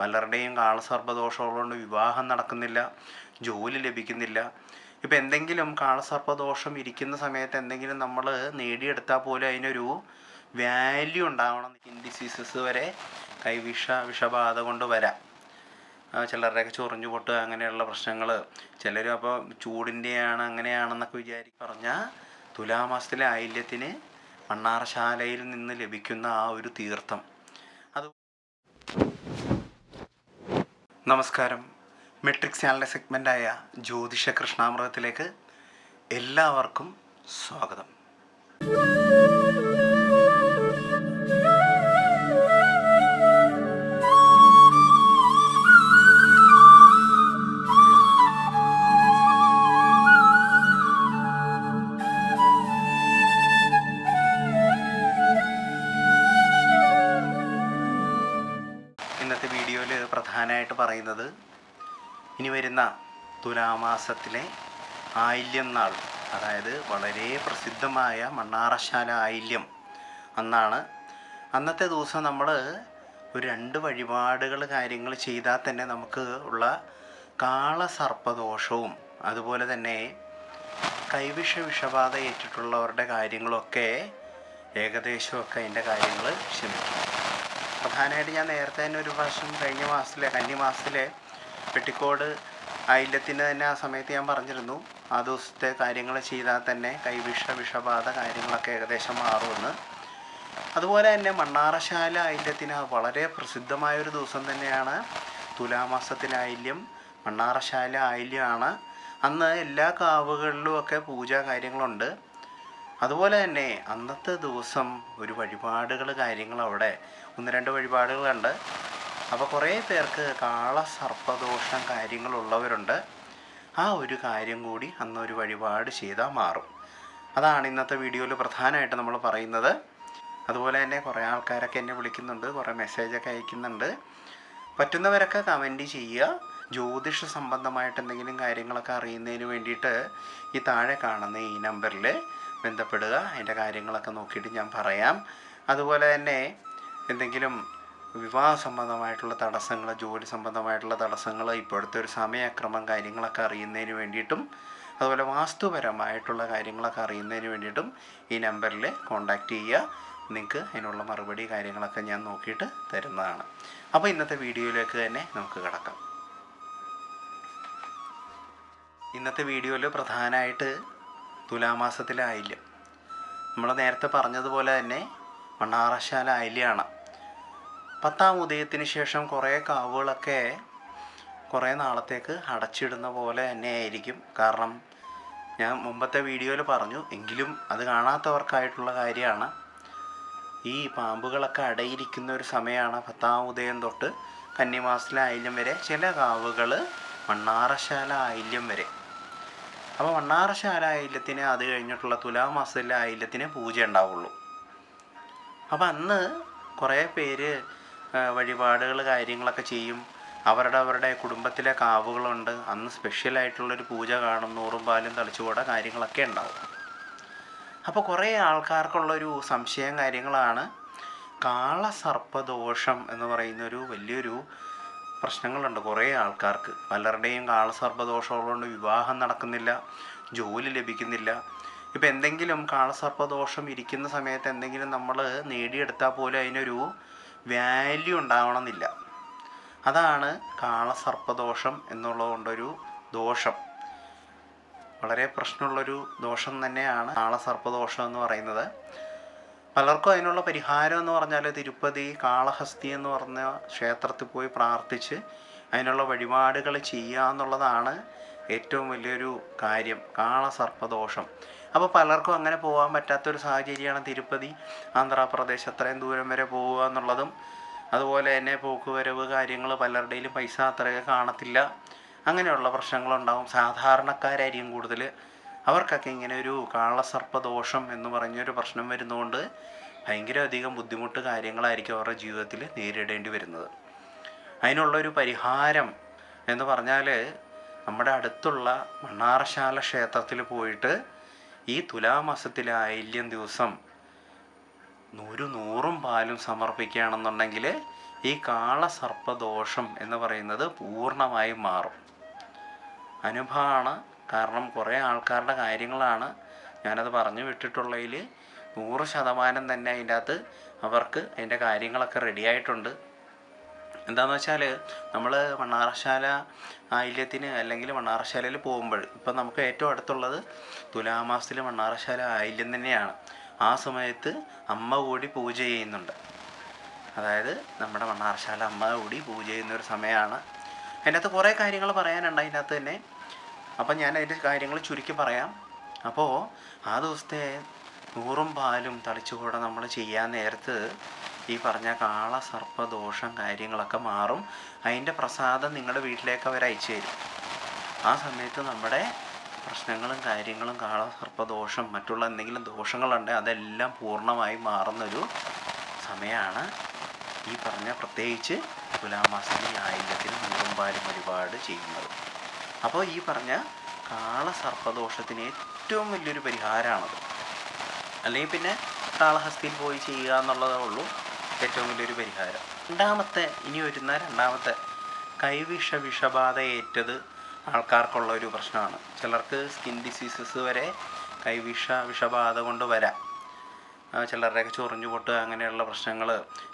പലരുടെയും കാളസർപ്പദോഷമുള്ളതുകൊണ്ട് വിവാഹം നടക്കുന്നില്ല, ജോലി ലഭിക്കുന്നില്ല. ഇപ്പം എന്തെങ്കിലും കാളസർപ്പദോഷം ഇരിക്കുന്ന സമയത്ത് എന്തെങ്കിലും നമ്മൾ നേടിയെടുത്താൽ പോലും അതിനൊരു വാല്യൂ ഉണ്ടാവണം. ഡിസീസസ് വരെ വിഷബാധ കൊണ്ട് വരാം. ചിലരുടെയൊക്കെ ചൊറിഞ്ഞു പൊട്ടുക, അങ്ങനെയുള്ള പ്രശ്നങ്ങൾ. ചിലർ അപ്പോൾ ചൂടിൻ്റെയാണ് അങ്ങനെയാണെന്നൊക്കെ പറഞ്ഞാൽ തുലാമാസത്തിലെ ആയില്യത്തിന് മണ്ണാറശാലയിൽ നിന്ന് ലഭിക്കുന്ന ആ ഒരു തീർത്ഥം അത്. നമസ്കാരം. മെട്രിക്സ് ചാനലിൻ്റെ സെഗ്മെൻ്റായ ജ്യോതിഷ കൃഷ്ണാമൃതത്തിലേക്ക് എല്ലാവർക്കും സ്വാഗതം. ഇന്നത്തെ വീഡിയോയിൽ പ്രധാനമായിട്ട് പറയുന്നത് ഇനി വരുന്ന തുലാമാസത്തിലെ ആയില്യം നാൾ, അതായത് വളരെ പ്രസിദ്ധമായ മണ്ണാറശാല ആയില്യം അന്നാണ്. അന്നത്തെ ദിവസം നമ്മൾ ഒരു 2 വഴിപാടുകൾ കാര്യങ്ങൾ ചെയ്താൽ തന്നെ നമുക്ക് ഉള്ള കാളസർപ്പദോഷവും അതുപോലെ തന്നെ വിഷബാധ ഏറ്റിട്ടുള്ളവരുടെ കാര്യങ്ങളൊക്കെ ഏകദേശമൊക്കെ അതിൻ്റെ കാര്യങ്ങൾ ക്ഷമിക്കും. പ്രധാനമായിട്ട് ഞാൻ നേരത്തെ തന്നെ ഒരു പ്രാവശ്യം കഴിഞ്ഞ മാസത്തിലെ കന്നിമാസത്തിലെ വെട്ടിക്കോട് ആയില്യത്തിന് തന്നെ ആ സമയത്ത് ഞാൻ പറഞ്ഞിരുന്നു, ആ ദിവസത്തെ കാര്യങ്ങൾ ചെയ്താൽ തന്നെ വിഷബാധ കാര്യങ്ങളൊക്കെ ഏകദേശം മാറുമെന്ന്. അതുപോലെ തന്നെ മണ്ണാറശാല ആയില്യത്തിന് വളരെ പ്രസിദ്ധമായൊരു ദിവസം തന്നെയാണ് തുലാമാസത്തിലെ ആയില്യം. മണ്ണാറശാല ആയില്യമാണ്. അന്ന് എല്ലാ കാവുകളിലും ഒക്കെ പൂജ കാര്യങ്ങളുണ്ട്. അതുപോലെ തന്നെ അന്നത്തെ ദിവസം ഒരു വഴിപാടുകൾ കാര്യങ്ങൾ അവിടെ 1-2 വഴിപാടുകളുണ്ട്. അപ്പോൾ കുറേ പേർക്ക് കാളസർപ്പദോഷം കാര്യങ്ങളുള്ളവരുണ്ട്. ആ ഒരു കാര്യം കൂടി അന്നൊരു വഴിപാട് ചെയ്താൽ മാറും. അതാണ് ഇന്നത്തെ വീഡിയോയിൽ പ്രധാനമായിട്ട് നമ്മൾ പറയുന്നത്. അതുപോലെ തന്നെ കുറേ ആൾക്കാരൊക്കെ എന്നെ വിളിക്കുന്നുണ്ട്, കുറേ മെസ്സേജൊക്കെ അയക്കുന്നുണ്ട്. പറ്റുന്നവരൊക്കെ കമൻറ്റ് ചെയ്യുക. ജ്യോതിഷ സംബന്ധമായിട്ട് എന്തെങ്കിലും കാര്യങ്ങളൊക്കെ അറിയുന്നതിന് വേണ്ടിയിട്ട് ഈ താഴെ കാണുന്ന ഈ നമ്പറിൽ ബന്ധപ്പെടുക. അതിൻ്റെ കാര്യങ്ങളൊക്കെ നോക്കിയിട്ട് ഞാൻ പറയാം. അതുപോലെ തന്നെ എന്തെങ്കിലും വിവാഹ സംബന്ധമായിട്ടുള്ള തടസ്സങ്ങൾ, ജോലി സംബന്ധമായിട്ടുള്ള തടസ്സങ്ങൾ, ഇപ്പോഴത്തെ ഒരു സമയക്രമം കാര്യങ്ങളൊക്കെ അറിയുന്നതിന് വേണ്ടിയിട്ടും അതുപോലെ വാസ്തുപരമായിട്ടുള്ള കാര്യങ്ങളൊക്കെ അറിയുന്നതിന് വേണ്ടിയിട്ടും ഈ നമ്പറിൽ കോൺടാക്റ്റ് ചെയ്യുക. നിങ്ങൾക്ക് അതിനുള്ള മറുപടി കാര്യങ്ങളൊക്കെ ഞാൻ നോക്കിയിട്ട് തരുന്നതാണ്. അപ്പോൾ ഇന്നത്തെ വീഡിയോയിലേക്ക് തന്നെ നമുക്ക് കിടക്കാം. ഇന്നത്തെ വീഡിയോയിൽ പ്രധാനമായിട്ട് തുലാമാസത്തിലെ ആയില്യം, നമ്മൾ നേരത്തെ പറഞ്ഞതുപോലെ തന്നെ മണ്ണാറശാല ആയില്യമാണ്. 10ാം ഉദയത്തിന് ശേഷം കുറേ കാവുകളൊക്കെ കുറേ നാളത്തേക്ക് അടച്ചിടുന്ന പോലെ തന്നെ ആയിരിക്കും. കാരണം ഞാൻ മുമ്പത്തെ വീഡിയോയിൽ പറഞ്ഞു, എങ്കിലും അത് കാണാത്തവർക്കായിട്ടുള്ള കാര്യമാണ്. ഈ പാമ്പുകളൊക്കെ അടയിരിക്കുന്ന ഒരു സമയമാണ് 10ാം ഉദയം തൊട്ട് കന്നിമാസത്തിലെ ആയില്യം വരെ, ചില കാവുകൾ മണ്ണാറശാല ആയില്യം വരെ. അപ്പോൾ മണ്ണാറശാല ആയില്യത്തിന് അത് കഴിഞ്ഞിട്ടുള്ള തുലാമാസത്തിലെ ആയില്യത്തിന് പൂജ ഉണ്ടാവുള്ളൂ. അപ്പോൾ അന്ന് കുറേ പേര് വഴിപാടുകൾ കാര്യങ്ങളൊക്കെ ചെയ്യും. അവരുടെ കുടുംബത്തിലെ കാവുകളുണ്ട്, അന്ന് സ്പെഷ്യലായിട്ടുള്ളൊരു പൂജ കാണും, 100 പാലും തളിച്ചുകൂട കാര്യങ്ങളൊക്കെ ഉണ്ടാവും. അപ്പോൾ കുറേ ആൾക്കാർക്കുള്ളൊരു സംശയം കാര്യങ്ങളാണ് കാളസർപ്പദോഷം എന്ന് പറയുന്നൊരു വലിയൊരു പ്രശ്നങ്ങളുണ്ട്. കുറേ ആൾക്കാർക്ക് പലരുടെയും കാളസർപ്പദോഷമുള്ളതുകൊണ്ട് വിവാഹം നടക്കുന്നില്ല, ജോലി ലഭിക്കുന്നില്ല. ഇപ്പം എന്തെങ്കിലും കാളസർപ്പദോഷം ഇരിക്കുന്ന സമയത്ത് എന്തെങ്കിലും നമ്മൾ നേടിയെടുത്താൽ പോലും അതിനൊരു വാല്യൂ ഉണ്ടാവണമെന്നില്ല. അതാണ് കാളസർപ്പദോഷം എന്നുള്ളതുകൊണ്ടൊരു ദോഷം. വളരെ പ്രശ്നമുള്ളൊരു ദോഷം തന്നെയാണ് കാളസർപ്പദോഷം എന്ന് പറയുന്നത്. പലർക്കും അതിനുള്ള പരിഹാരം എന്ന് പറഞ്ഞാൽ തിരുപ്പതി കാളഹസ്തി എന്ന് പറഞ്ഞ ക്ഷേത്രത്തിൽ പോയി പ്രാർത്ഥിച്ച് അതിനുള്ള വഴിപാടുകൾ ചെയ്യുക എന്നുള്ളതാണ് ഏറ്റവും വലിയൊരു കാര്യം, കാളസർപ്പദോഷം. അപ്പോൾ പലർക്കും അങ്ങനെ പോകാൻ പറ്റാത്തൊരു സാഹചര്യമാണ് തിരുപ്പതി, ആന്ധ്രാപ്രദേശ്, അത്രയും ദൂരം വരെ പോവുക എന്നുള്ളതും. അതുപോലെ തന്നെ പോക്കുവരവ് കാര്യങ്ങൾ, പലരുടെയും പൈസ അത്രയൊക്കെ കാണത്തില്ല, അങ്ങനെയുള്ള പ്രശ്നങ്ങളുണ്ടാകും. സാധാരണക്കാരായിരിക്കും കൂടുതൽ. അവർക്കൊക്കെ ഇങ്ങനെ ഒരു കാളസർപ്പദോഷം എന്ന് പറഞ്ഞൊരു പ്രശ്നം വരുന്നതുകൊണ്ട് ഭയങ്കര അധികം ബുദ്ധിമുട്ട് കാര്യങ്ങളായിരിക്കും അവരുടെ ജീവിതത്തിൽ നേരിടേണ്ടി വരുന്നത്. അതിനുള്ളൊരു പരിഹാരം എന്ന് പറഞ്ഞാൽ നമ്മുടെ അടുത്തുള്ള മണ്ണാറശാല ക്ഷേത്രത്തിൽ പോയിട്ട് ഈ തുലാമാസത്തിലെ ആയില്യം ദിവസം 100 പാലും സമർപ്പിക്കുകയാണെന്നുണ്ടെങ്കിൽ ഈ കാളസർപ്പദോഷം എന്ന് പറയുന്നത് പൂർണ്ണമായും മാറും. അനുഭവമാണ്. കാരണം കുറേ ആൾക്കാരുടെ കാര്യങ്ങളാണ് ഞാനത് പറഞ്ഞു വിട്ടിട്ടുള്ളതിൽ 100% തന്നെ അതിൻ്റെ അകത്ത് അവർക്ക് അതിൻ്റെ കാര്യങ്ങളൊക്കെ റെഡിയായിട്ടുണ്ട്. എന്താണെന്ന് വെച്ചാൽ നമ്മൾ മണ്ണാറശാല ആയില്യത്തിന് അല്ലെങ്കിൽ മണ്ണാറശാലയിൽ പോകുമ്പോൾ ഇപ്പം നമുക്ക് ഏറ്റവും അടുത്തുള്ളത് തുലാമാസത്തിൽ മണ്ണാറശാല ആയില്യം തന്നെയാണ്. ആ സമയത്ത് അമ്മ കൂടി പൂജ ചെയ്യുന്നുണ്ട്. അതായത് നമ്മുടെ മണ്ണാറശാല അമ്മ കൂടി പൂജ ചെയ്യുന്നൊരു സമയമാണ്. അതിൻ്റെ അകത്ത് കുറേ കാര്യങ്ങൾ പറയാനുണ്ട് അതിൻ്റെ അകത്ത് തന്നെ. അപ്പം ഞാൻ അതിൻ്റെ കാര്യങ്ങൾ ചുരുക്കി പറയാം. അപ്പോൾ ആ ദിവസത്തെ 100 പാലും തളിച്ചുകൂടെ നമ്മൾ ചെയ്യാൻ നേരത്ത് ഈ പറഞ്ഞ കാളസർപ്പദോഷം കാര്യങ്ങളൊക്കെ മാറും. അതിൻ്റെ പ്രസാദം നിങ്ങളുടെ വീട്ടിലേക്ക് അവർ അയച്ചു തരും. ആ സമയത്ത് നമ്മുടെ പ്രശ്നങ്ങളും കാര്യങ്ങളും കാളസർപ്പദോഷം മറ്റുള്ള എന്തെങ്കിലും ദോഷങ്ങളുണ്ടെങ്കിൽ അതെല്ലാം പൂർണ്ണമായി മാറുന്നൊരു സമയമാണ് ഈ പറഞ്ഞ പ്രത്യേകിച്ച് തുലാമാസത്തിൽ ആയില്യത്തിന് 100 പാലും ഒരുപാട് ചെയ്യുന്നത്. അപ്പോൾ ഈ പറഞ്ഞ കാളസർപ്പദോഷത്തിന് ഏറ്റവും വലിയൊരു പരിഹാരമാണത്. അല്ലെങ്കിൽ പിന്നെ കാളഹസ്തിയിൽ പോയി ചെയ്യുക എന്നുള്ളതേ ഉള്ളൂ ഏറ്റവും വലിയൊരു പരിഹാരം. രണ്ടാമത്തെ വിഷബാധ ഏറ്റത് ആൾക്കാർക്കുള്ള ഒരു പ്രശ്നമാണ്. ചിലർക്ക് സ്കിൻ ഡിസീസസ് വരെ വിഷബാധ കൊണ്ട് വരാം. ചിലരുടെയൊക്കെ ചൊറിഞ്ഞു പൊട്ടുക അങ്ങനെയുള്ള പ്രശ്നങ്ങൾ.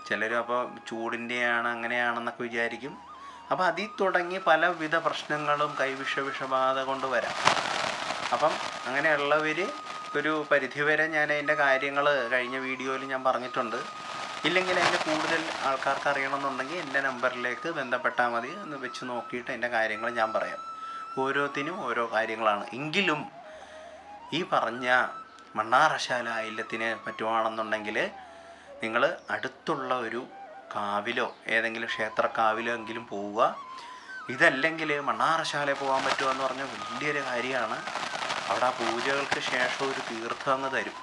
ചിലർ അപ്പോൾ ചൂടിൻ്റെയാണ് അങ്ങനെയാണെന്നൊക്കെ വിചാരിക്കും. അപ്പോൾ അതിൽ തുടങ്ങി പലവിധ പ്രശ്നങ്ങളും വിഷബാധ കൊണ്ട് വരാം. അപ്പം അങ്ങനെയുള്ളവർ ഒരു പരിധിവരെ ഞാൻ അതിൻ്റെ കാര്യങ്ങൾ കഴിഞ്ഞ വീഡിയോയിൽ ഞാൻ പറഞ്ഞിട്ടുണ്ട്. ഇല്ലെങ്കിൽ അതിൻ്റെ കൂടുതൽ ആൾക്കാർക്ക് അറിയണമെന്നുണ്ടെങ്കിൽ എൻ്റെ നമ്പറിലേക്ക് ബന്ധപ്പെട്ടാൽ മതി. ഒന്ന് വെച്ച് നോക്കിയിട്ട് അതിൻ്റെ കാര്യങ്ങൾ ഞാൻ പറയാം. ഓരോത്തിനും ഓരോ കാര്യങ്ങളാണ്. എങ്കിലും ഈ പറഞ്ഞ മണ്ണാറശാല ആയില്യത്തിന് പറ്റുവാണെന്നുണ്ടെങ്കിൽ നിങ്ങൾ അടുത്തുള്ള ഒരു കാവിലോ ഏതെങ്കിലും ക്ഷേത്രക്കാവിലോ എങ്കിലും പോവുക. ഇതല്ലെങ്കിൽ മണ്ണാറശാലയിൽ പോകാൻ പറ്റുക എന്ന് പറഞ്ഞാൽ വലിയൊരു കാര്യമാണ്. അവിടെ ആ പൂജകൾക്ക് ശേഷം ഒരു തീർത്ഥം അങ്ങ് തരും.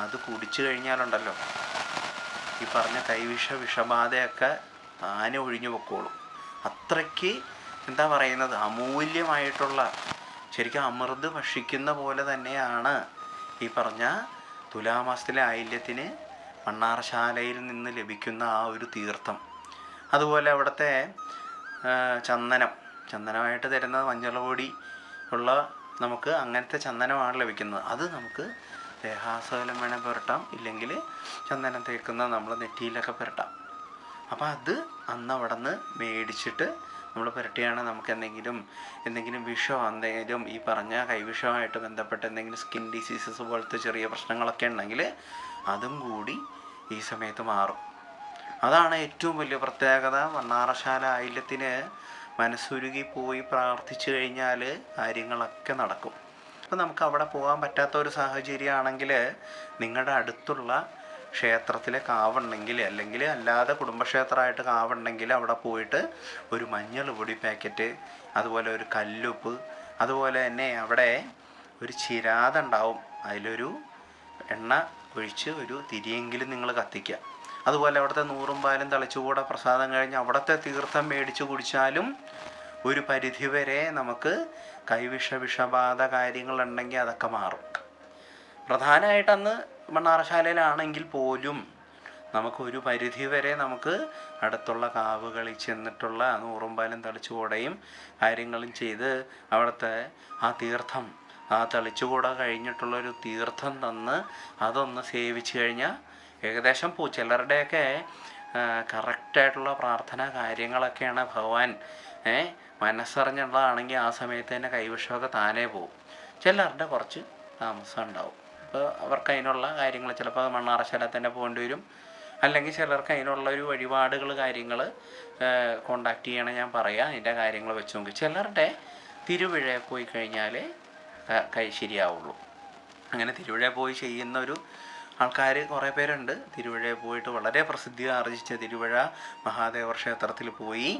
അത് കുടിച്ചു കഴിഞ്ഞാലുണ്ടല്ലോ ഈ പറഞ്ഞ വിഷബാധയൊക്കെ ആന ഒഴിഞ്ഞു പൊക്കോളും. അത്രയ്ക്ക് എന്താ പറയുന്നത് അമൂല്യമായിട്ടുള്ള ശരിക്കും അമൃത് ഭക്ഷിക്കുന്ന പോലെ തന്നെയാണ് ഈ പറഞ്ഞ തുലാമാസത്തിലെ ആയില്യത്തിന് മണ്ണാറശാലയിൽ നിന്ന് ലഭിക്കുന്ന ആ ഒരു തീർത്ഥം. അതുപോലെ അവിടുത്തെ ചന്ദനമായിട്ട് തരുന്നത് മഞ്ഞൾ പൊടി ഉള്ള നമുക്ക് അങ്ങനത്തെ ചന്ദനമാണ് ലഭിക്കുന്നത്. അത് നമുക്ക് ദേഹാസകലം വേണേൽ പുരട്ടാം. ഇല്ലെങ്കിൽ ചന്ദനം തേക്കുന്ന നമ്മൾ നെറ്റിയിലൊക്കെ പുരട്ടാം. അപ്പോൾ അത് അന്ന് അവിടെ നിന്ന് മേടിച്ചിട്ട് നമ്മൾ പുരട്ടിയാണ് നമുക്ക് എന്തെങ്കിലും വിഷം എന്തെങ്കിലും ഈ പറഞ്ഞ കൈവിഷമായിട്ട് ബന്ധപ്പെട്ട എന്തെങ്കിലും സ്കിൻ ഡിസീസസ് പോലത്തെ ചെറിയ പ്രശ്നങ്ങളൊക്കെ ഉണ്ടെങ്കിൽ അതും കൂടി ഈ സമയത്ത് മാറും. അതാണ് ഏറ്റവും വലിയ പ്രത്യേകത. മണ്ണാറശാല ആയില്യത്തിന് മനസ്സുരുകി പോയി പ്രാർത്ഥിച്ചു കഴിഞ്ഞാൽ കാര്യങ്ങളൊക്കെ നടക്കും. അപ്പോൾ നമുക്ക് അവിടെ പോകാൻ പറ്റാത്ത ഒരു സാഹചര്യമാണെങ്കിൽ നിങ്ങളുടെ അടുത്തുള്ള ക്ഷേത്രത്തിലെ കാവുണ്ടെങ്കിൽ അല്ലെങ്കിൽ അല്ലാതെ കുടുംബക്ഷേത്രമായിട്ട് കാവുണ്ടെങ്കിൽ അവിടെ പോയിട്ട് ഒരു മഞ്ഞൾ പൊടി പാക്കറ്റ്, അതുപോലെ ഒരു കല്ലുപ്പ്, അതുപോലെ തന്നെ അവിടെ ഒരു ചിരാത ഉണ്ടാവും. അതിലൊരു എണ്ണ ഒഴിച്ച് ഒരു തിരിയെങ്കിലും നിങ്ങൾ കത്തിക്കുക. അതുപോലെ അവിടുത്തെ 100 പാലും തളിച്ചുകൂടെ പ്രസാദം കഴിഞ്ഞ് അവിടുത്തെ തീർത്ഥം മേടിച്ച് കുടിച്ചാലും ഒരു പരിധിവരെ നമുക്ക് വിഷബാധ കാര്യങ്ങളുണ്ടെങ്കിൽ അതൊക്കെ മാറും. പ്രധാനമായിട്ടന്ന് മണ്ണാറശാലയിലാണെങ്കിൽ പോലും നമുക്കൊരു പരിധിവരെ നമുക്ക് അടുത്തുള്ള കാവുകളിൽ ചെന്നിട്ടുള്ള 100 പാലും തളിച്ചുകൂടയും കാര്യങ്ങളും ചെയ്ത് അവിടുത്തെ ആ തീർത്ഥം ആ തളിച്ചുകൂട കഴിഞ്ഞിട്ടുള്ളൊരു തീർത്ഥം തന്ന് അതൊന്ന് സേവിച്ച് കഴിഞ്ഞാൽ ഏകദേശം ചിലരുടെയൊക്കെ കറക്റ്റായിട്ടുള്ള പ്രാർത്ഥന കാര്യങ്ങളൊക്കെയാണ് ഭഗവാൻ മനസ്സറിഞ്ഞുള്ളതാണെങ്കിൽ ആ സമയത്ത് തന്നെ കൈവിഷമൊക്കെ താനേ പോകും. ചിലരുടെ കുറച്ച് താമസം ഉണ്ടാവും. അപ്പോൾ അവർക്ക് അതിനുള്ള കാര്യങ്ങൾ ചിലപ്പോൾ മണ്ണാറശാല തന്നെ പോകേണ്ടി വരും. അല്ലെങ്കിൽ ചിലർക്ക് അതിനുള്ള ഒരു വഴിപാടുകൾ കാര്യങ്ങൾ കോണ്ടാക്ട് ചെയ്യണം. ഞാൻ പറയാം അതിൻ്റെ കാര്യങ്ങൾ വെച്ച് നോക്കി. ചിലരുടെ തിരുവിഴയിൽ പോയി കഴിഞ്ഞാൽ ശരിയാവുള്ളൂ. അങ്ങനെ തിരുവിഴയിൽ പോയി ചെയ്യുന്ന ഒരു ആൾക്കാർ കുറേ പേരുണ്ട്. തിരുവിഴയിൽ പോയിട്ട് വളരെ പ്രസിദ്ധി ആർജിച്ച തിരുവിഴ മഹാദേവ ക്ഷേത്രത്തിൽ പോയി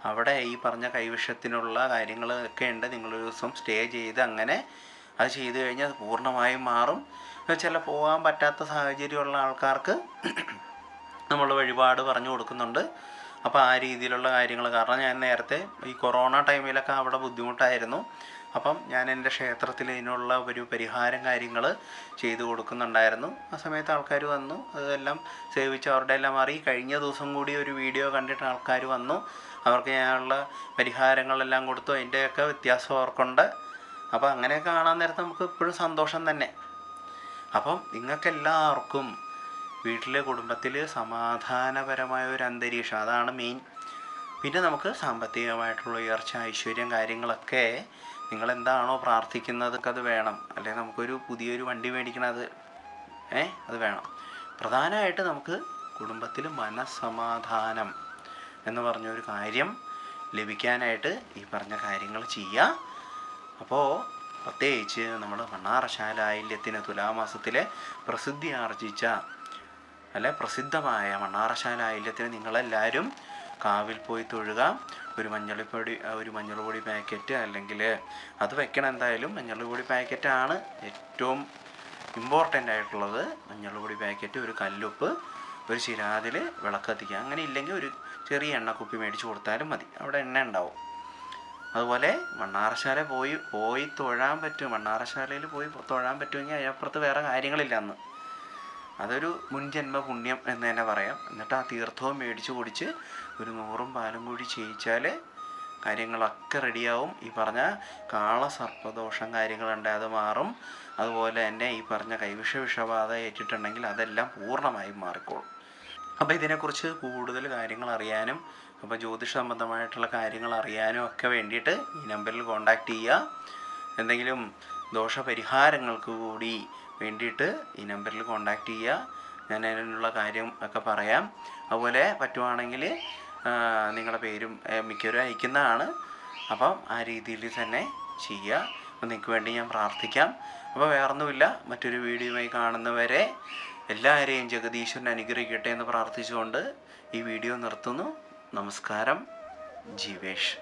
അവിടെ ഈ പറഞ്ഞ കൈവിഷത്തിനുള്ള കാര്യങ്ങളൊക്കെ ഉണ്ട്. നിങ്ങളൊരു ദിവസം സ്റ്റേ ചെയ്ത് അങ്ങനെ അത് ചെയ്ത് കഴിഞ്ഞാൽ അത് പൂർണ്ണമായും മാറും. ചില പോകാൻ പറ്റാത്ത സാഹചര്യമുള്ള ആൾക്കാർക്ക് നമ്മൾ വഴിപാട് പറഞ്ഞു കൊടുക്കുന്നുണ്ട്. അപ്പോൾ ആ രീതിയിലുള്ള കാര്യങ്ങൾ കാരണം ഞാൻ നേരത്തെ ഈ കൊറോണ ടൈമിലൊക്കെ അവിടെ ബുദ്ധിമുട്ടായിരുന്നു. അപ്പം ഞാൻ എൻ്റെ ക്ഷേത്രത്തിൽ ഇതിനുള്ള ഒരു പരിഹാരം കാര്യങ്ങൾ ചെയ്തു കൊടുക്കുന്നുണ്ടായിരുന്നു. ആ സമയത്ത് ആൾക്കാർ വന്നു, അതെല്ലാം സേവിച്ച് അവരുടെ എല്ലാം മാറി. കഴിഞ്ഞ ദിവസം കൂടി ഒരു വീഡിയോ കണ്ടിട്ട് ആൾക്കാർ വന്നു, അവർക്ക് ഞാനുള്ള പരിഹാരങ്ങളെല്ലാം കൊടുത്തു. അതിൻ്റെയൊക്കെ വ്യത്യാസം അവർക്കുണ്ട്. അപ്പോൾ അങ്ങനെയൊക്കെ കാണാൻ നേരത്ത് നമുക്ക് ഇപ്പോഴും സന്തോഷം തന്നെ. അപ്പം നിങ്ങൾക്കെല്ലാവർക്കും വീട്ടിലെ കുടുംബത്തിൽ സമാധാനപരമായ ഒരു അന്തരീക്ഷം, അതാണ് മെയിൻ. പിന്നെ നമുക്ക് സാമ്പത്തികമായിട്ടുള്ള ഉയർച്ച, ഐശ്വര്യം, കാര്യങ്ങളൊക്കെ നിങ്ങളെന്താണോ പ്രാർത്ഥിക്കുന്നത് അത് വേണം. അല്ലെങ്കിൽ നമുക്കൊരു പുതിയൊരു വണ്ടി മേടിക്കണത് അത് വേണം. പ്രധാനമായിട്ട് നമുക്ക് കുടുംബത്തിൽ മനസ്സമാധാനം എന്ന് പറഞ്ഞൊരു കാര്യം ലഭിക്കാനായിട്ട് ഈ പറഞ്ഞ കാര്യങ്ങൾ ചെയ്യുക. അപ്പോൾ പ്രത്യേകിച്ച് നമ്മൾ മണ്ണാറശാല ആയില്യത്തിന് തുലാമാസത്തിലെ പ്രസിദ്ധി ആർജിച്ച പ്രസിദ്ധമായ മണ്ണാറശാല ആയില്യത്തിന് നിങ്ങളെല്ലാവരും കാവിൽ പോയി തൊഴുക. ഒരു മഞ്ഞൾപ്പൊടി പാക്കറ്റ്, അല്ലെങ്കിൽ അത് വെക്കണം എന്തായാലും. മഞ്ഞൾപ്പൊടി പാക്കറ്റാണ് ഏറ്റവും ഇമ്പോർട്ടൻ്റ് ആയിട്ടുള്ളത്. മഞ്ഞൾപ്പൊടി പാക്കറ്റ്, ഒരു കല്ലുപ്പ്, ഒരു ചിരാതിൽ വിളക്കത്തിക്കുക. അങ്ങനെ ഇല്ലെങ്കിൽ ഒരു ചെറിയ എണ്ണക്കുപ്പി മേടിച്ച് കൊടുത്താലും മതി, അവിടെ എണ്ണ ഉണ്ടാവും. അതുപോലെ മണ്ണാറശാല പോയി തൊഴാൻ പറ്റും. മണ്ണാറശാലയിൽ പോയി തൊഴാൻ പറ്റുമെങ്കിൽ അതിനപ്പുറത്ത് വേറെ കാര്യങ്ങളില്ല അന്ന്. അതൊരു മുൻജന്മ പുണ്യം എന്ന് തന്നെ പറയാം. എന്നിട്ട് ആ തീർത്ഥവും മേടിച്ച് കുടിച്ച് ഒരു 100 പാലും കൂടി ചെയ്യിച്ചാൽ കാര്യങ്ങളൊക്കെ റെഡിയാവും. ഈ പറഞ്ഞ കാളസർപ്പദോഷം കാര്യങ്ങളുണ്ട്, അത് മാറും. അതുപോലെ തന്നെ ഈ പറഞ്ഞ വിഷബാധ ഏറ്റിട്ടുണ്ടെങ്കിൽ അതെല്ലാം പൂർണ്ണമായും മാറിക്കോളും. അപ്പോൾ ഇതിനെക്കുറിച്ച് കൂടുതൽ കാര്യങ്ങൾ അറിയാനും അപ്പോൾ ജ്യോതിഷ സംബന്ധമായിട്ടുള്ള കാര്യങ്ങൾ അറിയാനും ഒക്കെ വേണ്ടിയിട്ട് ഈ നമ്പറിൽ കോൺടാക്റ്റ് ചെയ്യുക. എന്തെങ്കിലും ദോഷപരിഹാരങ്ങൾക്ക് കൂടി വേണ്ടിയിട്ട് ഈ നമ്പറിൽ കോൺടാക്റ്റ് ചെയ്യുക. ഞാൻ അതിനുള്ള കാര്യം ഒക്കെ പറയാം. അതുപോലെ പറ്റുവാണെങ്കിൽ നിങ്ങളുടെ പേരും മിക്കവരും അയക്കുന്നതാണ്. അപ്പം ആ രീതിയിൽ തന്നെ ചെയ്യുക. അപ്പം നിങ്ങൾക്ക് വേണ്ടി ഞാൻ പ്രാർത്ഥിക്കാം. അപ്പോൾ വേറൊന്നുമില്ല, മറ്റൊരു വീഡിയോയുമായി കാണുന്നവരെ എല്ലാവരെയും ജഗദീശ്വരൻ അനുഗ്രഹിക്കട്ടെ എന്ന് പ്രാർത്ഥിച്ചുകൊണ്ട് ഈ വീഡിയോ നിർത്തുന്നു. നമസ്കാരം. ജീവേഷ്.